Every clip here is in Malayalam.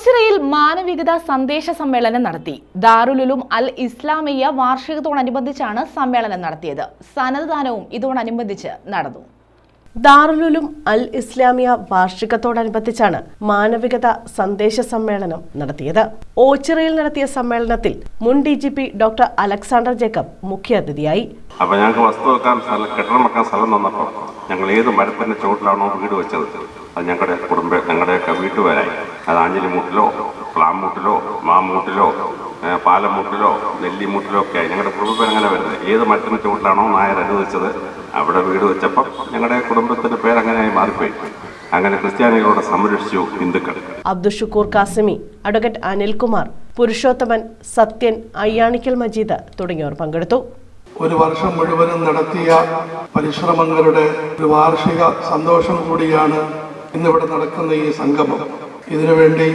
ഓച്ചിറയിൽ മാനവികത സന്ദേശ സമ്മേളനം നടത്തി. ദാറുൽ ഉലൂം അൽ ഇസ്ലാമിയ്യ വാർഷികത്തോടനുബന്ധിച്ചാണ് സമ്മേളനം നടത്തിയത്. സന്നദ്ധദാനവും ഇതോടനുബന്ധിച്ച് നടന്നു. ദാറുൽ ഉലൂം അൽ ഇസ്ലാമിയ്യ വാർഷികത്തോടനുബന്ധിച്ചാണ് മാനവികത സന്ദേശ സമ്മേളനം നടത്തിയത്. ഓച്ചിറയിൽ നടത്തിയ സമ്മേളനത്തിൽ മുൻ DGP ഡോക്ടർ അലക്സാണ്ടർ ജേക്കബ് മുഖ്യാതിഥിയായി. അപ്പോൾ ഞങ്ങൾക്ക് വസ്തു വെക്കാൻ കെട്ടിടം വെക്കാൻ സ്ഥലം തന്നപ്പോൾ ഞങ്ങൾ ഏത് മരത്തിൻ്റെ ചുവട്ടിലാണോ വീട് വെച്ചത് അത് ഞങ്ങളുടെയൊക്കെ വീട്ടുപേരായി. അത് ആഞ്ഞിലിമൂട്ടിലോ പ്ലാമൂട്ടിലോ മാമൂട്ടിലോ പാലമൂട്ടിലോ നെല്ലിമൂട്ടിലോ ഒക്കെ ആയി ഞങ്ങളുടെ കുടുംബം അങ്ങനെ വരുന്നത്. ഏത് മരത്തിൻ്റെ ചുവട്ടിലാണോ നായർ അനുവദിച്ചത് അവിടെ വീട് വെച്ചപ്പം ഞങ്ങളുടെ കുടുംബത്തിൻ്റെ പേരങ്ങനെയായി മാറിപ്പോയി. അങ്ങനെ ക്രിസ്ത്യാനികളോട് സംരക്ഷിച്ചു ഹിന്ദുക്കൾ. അബ്ദുൽ ഷുക്കൂർ കാസിമി, അഡ്വക്കേറ്റ് അനിൽകുമാർ, പുരുഷോത്തമൻ, സത്യൻ, അയ്യാണിക്കൽ മജീദ് തുടങ്ങിയവർ പങ്കെടുത്തു. ഒരു വർഷം മുഴുവനും നടത്തിയ പരിശ്രമങ്ങളുടെ ഒരു വാർഷിക സന്തോഷം കൂടിയാണ് ഇന്നിവിടെ നടക്കുന്ന ഈ സംഗമം. ഇതിനുവേണ്ടി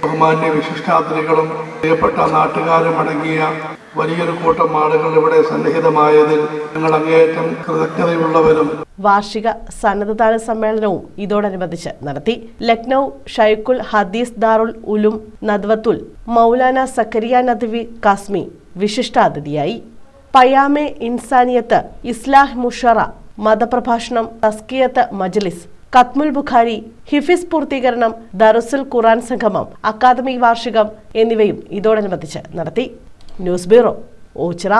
ബഹുമാന്യ വിശിഷ്ടാതിഥികളും പ്രിയപ്പെട്ട നാട്ടുകാരും അടങ്ങിയ വലിയൊരു കൂട്ടം ആളുകൾ ഇവിടെ സന്നിഹിതമായതിൽ ഞങ്ങൾ അങ്ങേയറ്റം കൃതജ്ഞതയുള്ളവരും. വാർഷിക സന്നദ്ധദാന സമ്മേളനവും ഇതോടനുബന്ധിച്ച് നടത്തി. ലക്നൗ ഷൈഖുൽ ഹദീസ് ദാറുൽ ഉലൂം നദ്വത്തുൽ മൗലാന സക്കരിയ നദ്വി കാസ്മി വിശിഷ്ടാതിഥിയായി. പയാമെ ഇൻസാനിയത്ത്, ഇസ്ലാഹ് മുഷറ, മതപ്രഭാഷണം, തസ്കിയത്ത് മജ്ലിസ്, ഖത്മുൽ ബുഖാരി, ഹിഫിസ് പൂർത്തീകരണം, ദറുസുൽ ഖുർആൻ സംഗമം, അക്കാദമി വാർഷികം എന്നിവയും ഇതോടനുബന്ധിച്ച് നടത്തി. News bureau, Ochira.